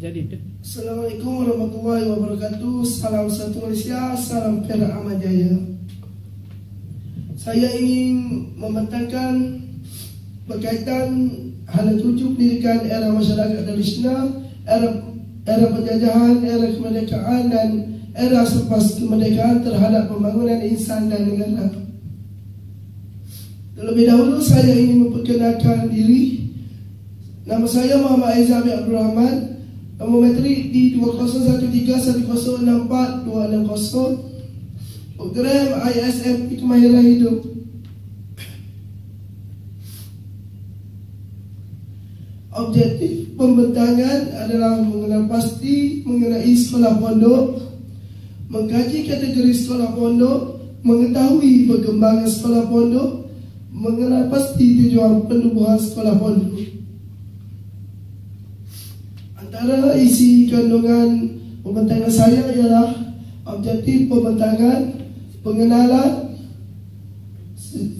Jadi Assalamualaikum warahmatullahi wabarakatuh. Salam satu Malaysia, salam Perak Ahmad Jaya. Saya ingin membantahkan berkaitan hala tuju pendidikan era masyarakat tradisional, era penjajahan, era kemerdekaan dan era selepas kemerdekaan terhadap pembangunan insan dan negara. Terlebih dahulu saya ingin memperkenalkan diri. Nama saya Muhammad Aizam Abdul Rahman. Nombor metrik di 2013144260. Program ISM Kemahiran Hidup. Objektif pembentangan adalah mengenal pasti mengenai sekolah pondok, mengkaji kategori sekolah pondok, mengetahui perkembangan sekolah pondok, mengenal pasti tujuan penubuhan sekolah pondok. Antara isi kandungan pembentangan saya ialah objektif pembentangan, pengenalan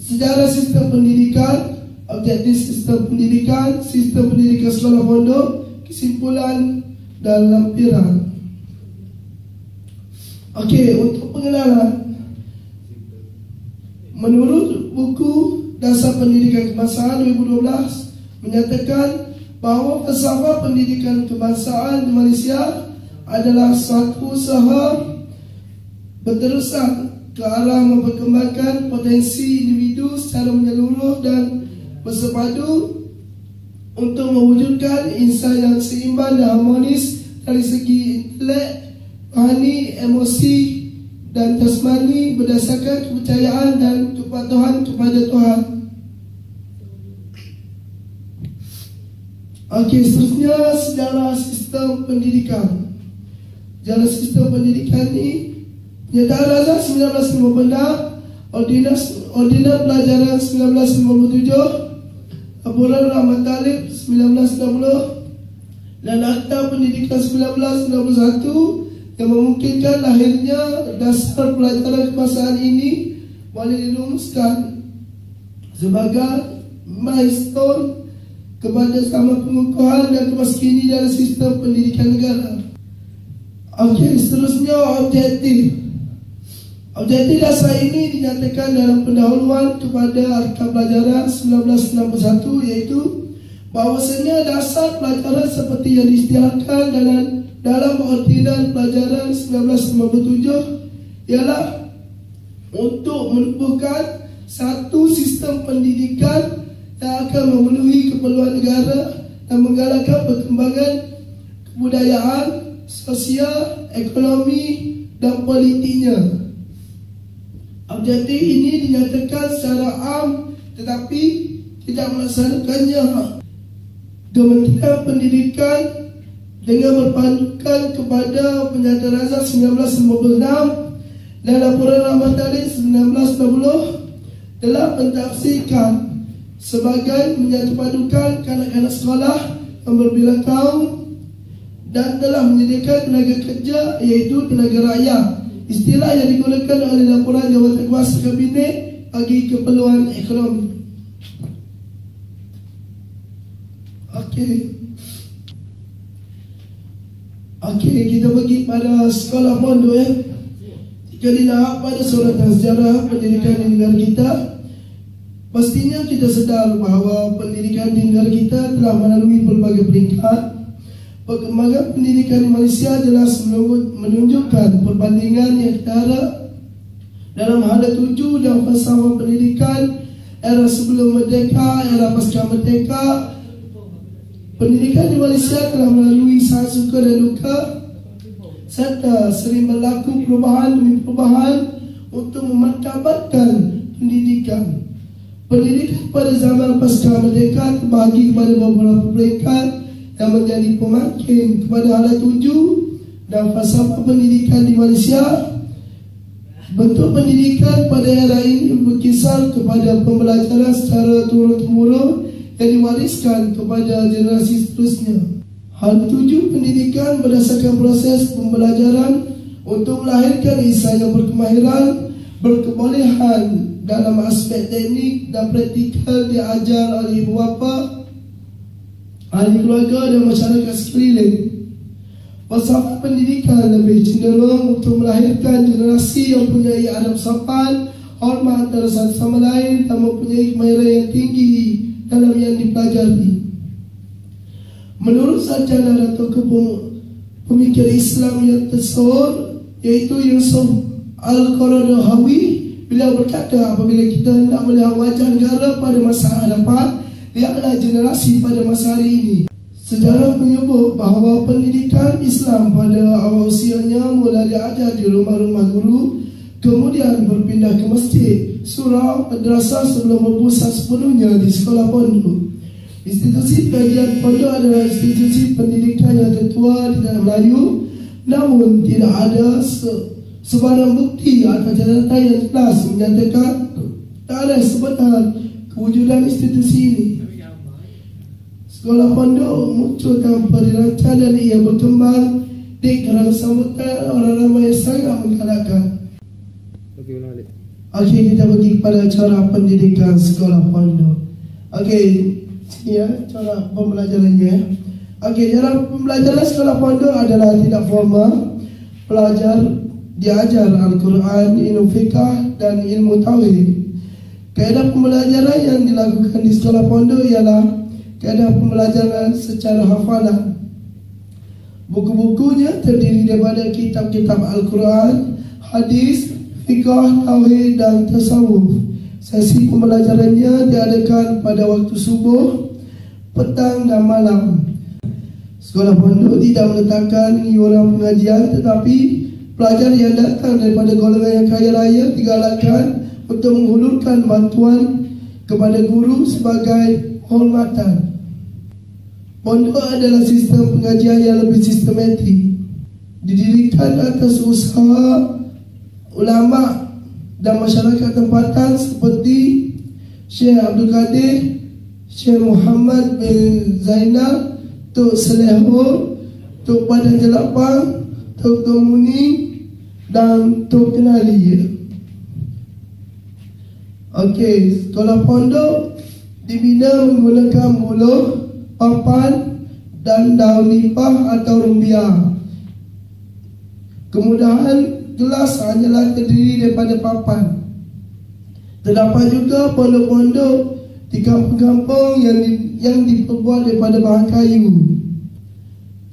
sejarah sistem pendidikan, objektif sistem pendidikan sekolah pondok, kesimpulan dan lampiran. Okey, untuk pengenalan, menurut buku Dasar Pendidikan Kebangsaan 2012 menyatakan bahawa falsafah pendidikan kebangsaan di Malaysia adalah suatu usaha berterusan ke arah memperkembangkan potensi individu secara menyeluruh dan bersepadu untuk mewujudkan insan yang seimbang dan harmonis dari segi intelek, rohani, emosi dan jasmani berdasarkan kepercayaan dan kepatuhan kepada Tuhan. Okey, seterusnya sejarah sistem pendidikan. Sejarah sistem pendidikan ini Penyataan Asas 1956, Ordinans Pelajaran 1957, Laporan Rahmat Talib 1960 dan Akta Pendidikan 1991 yang memungkinkan lahirnya dasar pelajaran kebangsaan ini boleh dirumuskan sebagai milestone kepada sama pengukuhan dan kemaskini dalam sistem pendidikan negara. Okey, seterusnya objektif dasar ini dinyatakan dalam pendahuluan kepada Akta Pelajaran 1961, iaitu bahawasanya dasar pelajaran seperti yang disediakan dalam Ordinans Pelajaran 1957 ialah untuk menubuhkan satu sistem pendidikan yang akan memenuhi keperluan negara dan menggalakkan perkembangan kebudayaan, sosial, ekonomi dan politiknya. Objektif ini dinyatakan secara am tetapi tidak melaksanakannya. Kementerian Pendidikan dengan berpandukan kepada Penyataan Asas 1956 dan Laporan Rahmat Talib 1960 telah mentafsirkan sebagai menyatupadukan kanak-kanak sekolah yang berbilang kaum dan telah menyediakan tenaga kerja iaitu tenaga rakyat, istilah yang digunakan oleh Laporan Jawatan Kuasa Kabinet bagi keperluan ekonomi. Okey, kita pergi pada sekolah pondok ya. Jika dilihat pada suratan sejarah pendidikan di negara kita, pastinya kita sedar bahawa pendidikan di negara kita telah melalui berbagai peringkat. Perkembangan pendidikan di Malaysia jelas menunjukkan perbandingan yang ketara dalam hala tuju dan falsafah pendidikan era sebelum merdeka, era pasca merdeka. Pendidikan di Malaysia telah melalui sangat suka dan duka serta sering berlaku perubahan demi perubahan untuk memartabatkan pendidikan. Pendidikan pada zaman pasca merdeka terbahagi kepada beberapa peringkat yang menjadi pemakin kepada hala tuju dan falsafah pendidikan di Malaysia. Bentuk pendidikan pada era ini berkisar kepada pembelajaran secara turun-temurun yang diwariskan kepada generasi seterusnya. Hal tuju pendidikan berdasarkan proses pembelajaran untuk melahirkan insan yang berkemahiran, berkebolehan dalam aspek teknik dan praktikal diajar oleh ibu bapa, ahli keluarga dan masyarakat sekeliling. Falsafah pendidikan lebih cenderung untuk melahirkan generasi yang mempunyai adab sopan, hormat antara satu sama lain dan mempunyai kemahiran yang tinggi dalam yang dipelajari. Menurut sarjana atau pemikir Islam yang tersohor, yaitu Yusuf Al-Qaradawi, beliau berkata, apabila kita hendak melihat wajah negara pada masa hadapan, lihatlah generasi pada masa hari ini. Sejarah menyebut bahawa pendidikan Islam pada awal usianya mula diajar di rumah-rumah guru, kemudian berpindah ke masjid, surau, madrasah sebelum berpusat sepenuhnya di sekolah pondok. Institusi pengajian pondok adalah institusi pendidikan yang tertua di tanah Melayu, namun tidak ada sebarang bukti atau catatan yang jelas menyatakan tarikh sebenar kewujudan institusi ini. Sekolah pondok muncul tanpa dirancang dan ia berkembang kerana sambutan orang ramai yang sangat menggalakkan. Okey, kita pergi kepada cara pendidikan sekolah pondok. Okey, sini ya, cara pembelajarannya. Okey, cara pembelajaran sekolah pondok adalah tidak formal. Pelajar diajar Al-Quran, ilmu fiqah dan ilmu tauhid. Kaedah pembelajaran yang dilakukan di sekolah pondok ialah kaedah pembelajaran secara hafalan. Buku-bukunya terdiri daripada kitab-kitab Al-Quran, hadis, fiqah, tauhid dan tasawuf. Sesi pembelajarannya diadakan pada waktu subuh, petang dan malam. Sekolah pondok tidak meletakkan iuran pengajian, tetapi pelajar yang datang daripada golongan yang kaya raya digalakkan untuk menghulurkan bantuan kepada guru sebagai hormatan. Pondok adalah sistem pengajian yang lebih sistematik, didirikan atas usaha ulama dan masyarakat tempatan seperti Syekh Abdul Qadir, Syekh Muhammad bin Zainal, Tok Selehur, Tok Badan Jelapang, Tok Muni dan Tok Kenali. Okey, sekolah pondok dibina menggunakan buluh, papan dan daun nipah atau rumbia. Kemudahan kelas hanyalah terdiri daripada papan. Terdapat juga pondok-pondok di kampung-kampung yang diperbuat daripada bahan kayu.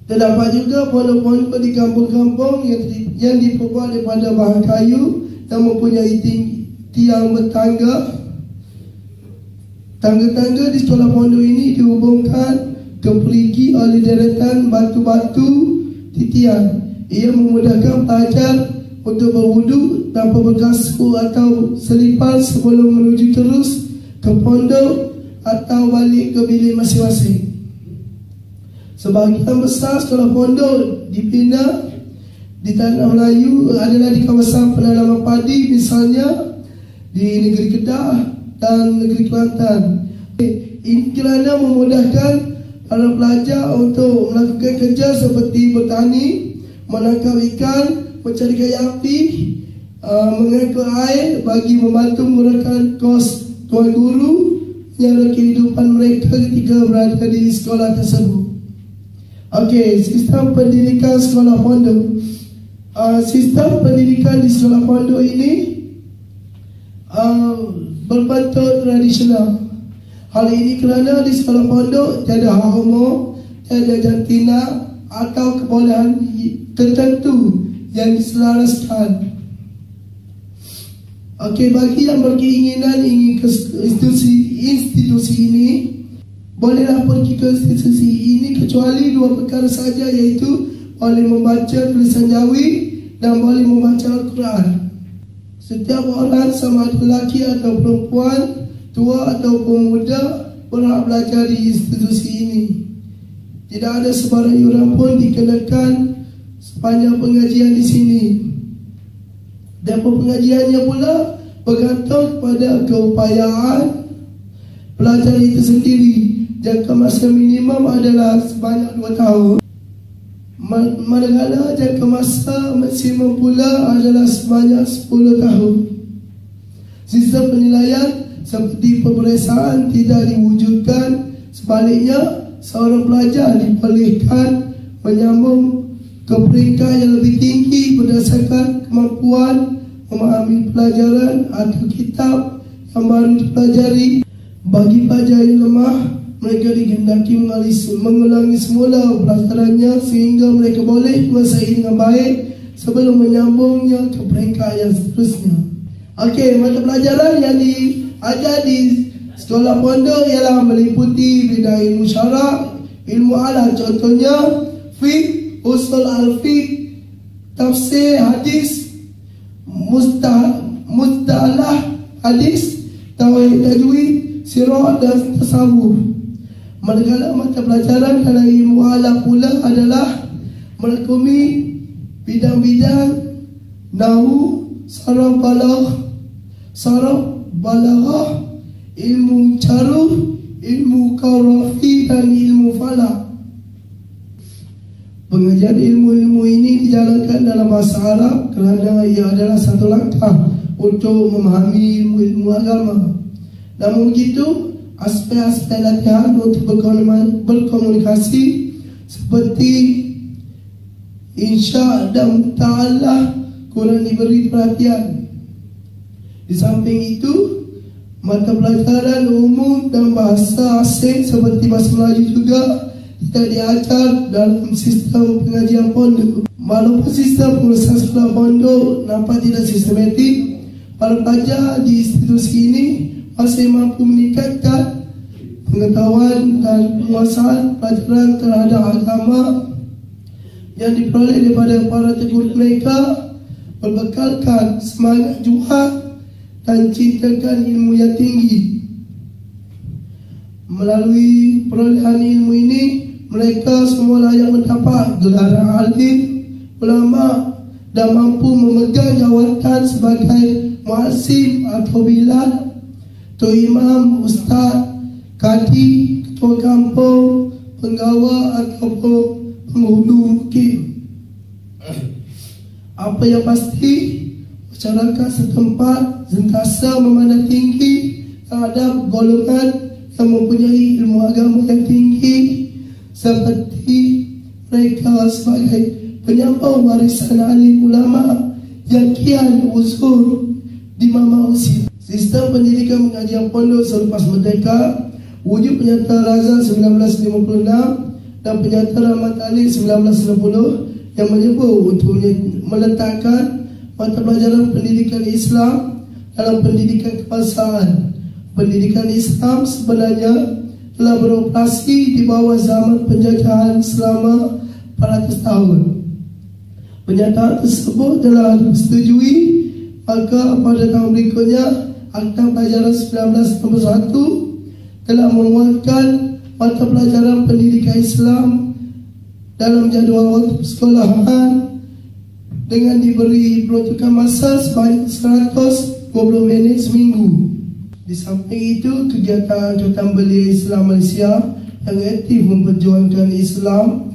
Terdapat juga pondok-pondok di kampung-kampung yang diperbuat daripada bahan kayu yang mempunyai tiang bertangga. Tangga-tangga di sekolah pondok ini dihubungkan ke perigi oleh deretan batu-batu titian. Ia memudahkan pelajar untuk berwudu tanpa berkasut atau selipan sebelum menuju terus ke pondok atau balik ke bilik masing-masing. Sebahagian besar sekolah pondok dibina di tanah Melayu adalah di kawasan penanaman padi, misalnya di negeri Kedah dan negeri Kelantan. Ini kerana memudahkan para pelajar untuk melakukan kerja seperti bertani, menangkap ikan, mencari kayu api, mengangkut air bagi membantu mengurangkan kos tuan guru yang kehidupan mereka ketika berada di sekolah tersebut. Okey, sistem pendidikan sekolah pondok. Sistem pendidikan di sekolah pondok ini berbentuk tradisional. Hal ini kerana di sekolah pondok tiada hak umur, tiada jantina atau kebolehan tertentu yang diselaraskan. Okey, bagi yang berkeinginan ingin ke institusi ini, bolehlah pergi ke institusi ini kecuali dua perkara saja, iaitu boleh membaca tulisan Jawi dan boleh membaca Al-Quran. Setiap orang sama ada lelaki atau perempuan, tua ataupun muda, berhak belajar di institusi ini. Tidak ada sebarang iuran pun dikenakan sepanjang pengajian di sini. Dan pengajiannya pula bergantung kepada keupayaan pelajar itu sendiri. Jangka masa minimum adalah sebanyak 2 tahun. Manakala jangka masa maksimum pula adalah sebanyak 10 tahun. Sistem penilaian seperti peperiksaan tidak diwujudkan. Sebaliknya, seorang pelajar dibolehkan menyambung ke peringkat yang lebih tinggi berdasarkan kemampuan memahami pelajaran atau kitab yang baru dipelajari. Bagi pelajar yang lemah, mereka digendaki mengulangi semula pelajarannya sehingga mereka boleh menguasai dengan baik sebelum menyambungnya ke peringkat yang seterusnya. Okey, mata pelajaran yang diajar di sekolah pondok ialah meliputi bidang ilmu syarak, ilmu alat, contohnya fiqh, usul al-fiqh, tafsir hadis, mustalah hadis, tauhid tajwid, sirah dan tasawuf. Manakala mata pelajaran dalam ilmu alat pula adalah melakumi bidang-bidang nahwu, saraf balaghah, ilmu caruh, ilmu kaurafi dan ilmu falak. Pengajian ilmu-ilmu ini dijalankan dalam bahasa Arab kerana ia adalah satu langkah untuk memahami ilmu-ilmu agama. Namun begitu, aspek-aspek latihan untuk berkomunikasi seperti insya dan muta'alah kurang diberi perhatian. Di samping itu, mata pelajaran umum dan bahasa asing seperti bahasa Melayu juga tidak diajar dalam sistem pengajian pondok. Walaupun sistem pengurusan sekolah pondok nampak tidak sistematik, para pelajar di institusi ini masih mampu meningkatkan pengetahuan dan penguasaan pelajaran terhadap agama yang diperoleh daripada para guru mereka, berbekalkan semangat juhad dan cintakan ilmu yang tinggi. Melalui perolehan ilmu ini, mereka semua layak mendapat gelaran alim, ulama dan mampu memegang jawatan sebagai muazzin atau bilal, tua imam, ustaz, kadi, ketua kampung, penggawa ataupun penghulu mukim. Apa yang pasti, masyarakat setempat sentiasa memandang tinggi terhadap golongan yang mempunyai ilmu agama yang tinggi seperti mereka sebagai penyambung warisan alim ulama yang kian uzur di mama usia. Sistem pendidikan pengajian pondok selepas merdeka, wujud penyantaran Razak 1956 dan penyantaran Mat Ali 1960 yang menyebut untuk meletakkan mata pelajaran pendidikan Islam dalam pendidikan kebangsaan. Pendidikan Islam sebenarnya telah beroperasi di bawah zaman penjajahan selama 400 tahun. Pernyataan tersebut telah disetujui, maka pada tahun berikutnya Akta Pelajaran 1961 telah menguatkan mata pelajaran pendidikan Islam dalam jadual waktu persekolahan dengan diberi peruntukan masa sebanyak 120 minit seminggu. Di samping itu, kegiatan Angkatan Belia Islam Malaysia yang aktif memperjuangkan Islam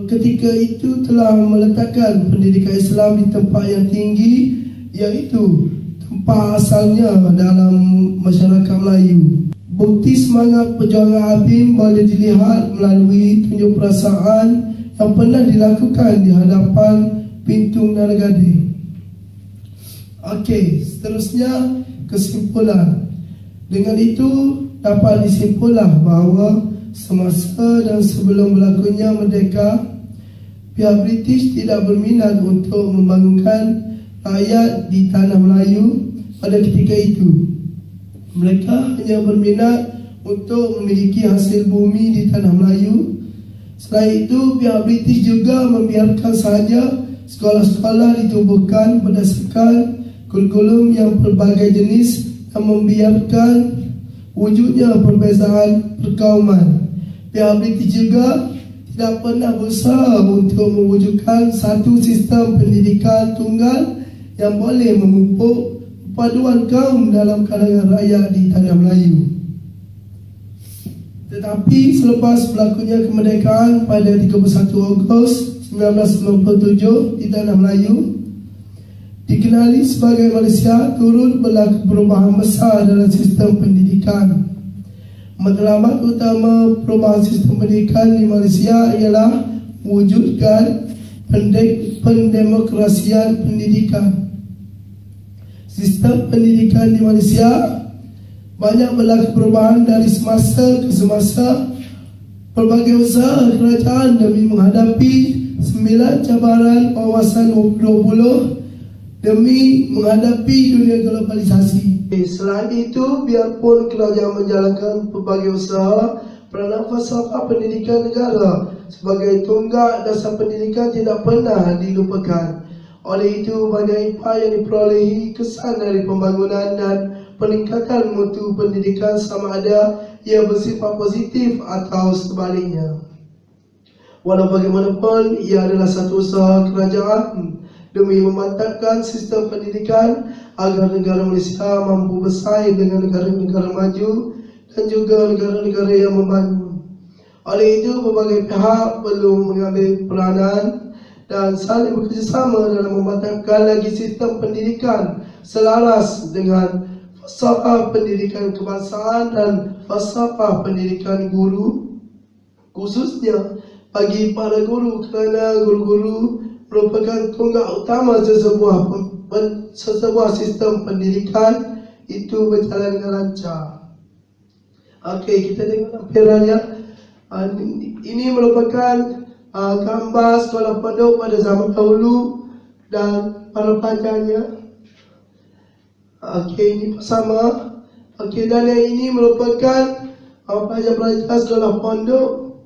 ketika itu telah meletakkan pendidikan Islam di tempat yang tinggi, iaitu tempat asalnya dalam masyarakat Melayu. Bukti semangat perjuangan Abim boleh dilihat melalui tunjuk perasaan yang pernah dilakukan di hadapan pintu Menara Gading. Okey, seterusnya kesimpulan. Dengan itu dapat disimpulkan bahawa semasa dan sebelum berlakunya merdeka, pihak British tidak berminat untuk membangunkan rakyat di tanah Melayu pada ketika itu. Mereka hanya berminat untuk memiliki hasil bumi di tanah Melayu. Selain itu, pihak British juga membiarkan sahaja sekolah-sekolah ditubuhkan berdasarkan kurikulum yang berbagai jenis yang membiarkan wujudnya perbezaan perkauman. Pihak British juga tidak pernah berusaha untuk mewujudkan satu sistem pendidikan tunggal yang boleh memupuk perpaduan kaum dalam kalangan rakyat di tanah Melayu. Tetapi selepas berlakunya kemerdekaan pada 31 Ogos 1997 di tanah Melayu, dikenali sebagai Malaysia turut berlaku perubahan besar dalam sistem pendidikan. Matlamat utama perubahan sistem pendidikan di Malaysia ialah mewujudkan pendemokrasian pendidikan. Sistem pendidikan di Malaysia banyak berlaku perubahan dari semasa ke semasa. Pelbagai usaha kerajaan demi menghadapi 9 cabaran kawasan 2020 demi menghadapi dunia globalisasi. Selain itu, biarpun kerajaan menjalankan pelbagai usaha, peranan falsafah pendidikan negara sebagai tonggak dasar pendidikan tidak pernah dilupakan. Oleh itu, banyak upaya yang diperolehi kesan dari pembangunan dan peningkatan mutu pendidikan sama ada ia bersifat positif atau sebaliknya. Walau bagaimanapun, ia adalah satu usaha kerajaan demi memantapkan sistem pendidikan agar negara Malaysia mampu bersaing dengan negara-negara maju dan juga negara-negara yang membangun. Oleh itu, berbagai pihak perlu mengambil peranan dan saling bekerjasama dalam memantapkan lagi sistem pendidikan selaras dengan falsafah pendidikan kebangsaan dan falsafah pendidikan guru, khususnya bagi para guru, kerana guru-guru merupakan tonggak utama sesebuah sistem pendidikan itu berjalan dengan lancar. Okey, kita tengok lampirannya. Ini merupakan gambar sekolah pondok pada zaman dahulu dan para pelajarnya. Okey, ini sama. Okey, dan yang ini merupakan pelajar-pelajar sekolah pondok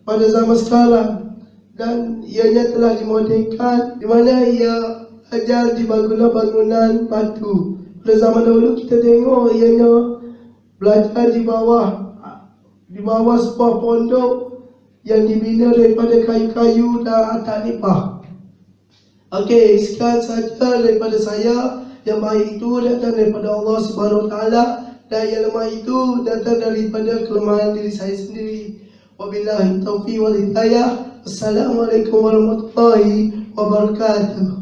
pada zaman sekarang, dan ianya telah dimodelkan di mana ia ajar di bangunan batu. Pada zaman dahulu kita tengok ianya belajar di bawah sebuah pondok yang dibina daripada kayu-kayu dan atap nipah. Okey, sekian saja daripada saya. Yang baik itu datang daripada Allah Subhanahu Wa Taala dan yang lemah itu datang daripada kelemahan diri saya sendiri. Wabillahi taufiq wal hidayah. Assalamualaikum warahmatullahi wabarakatuh.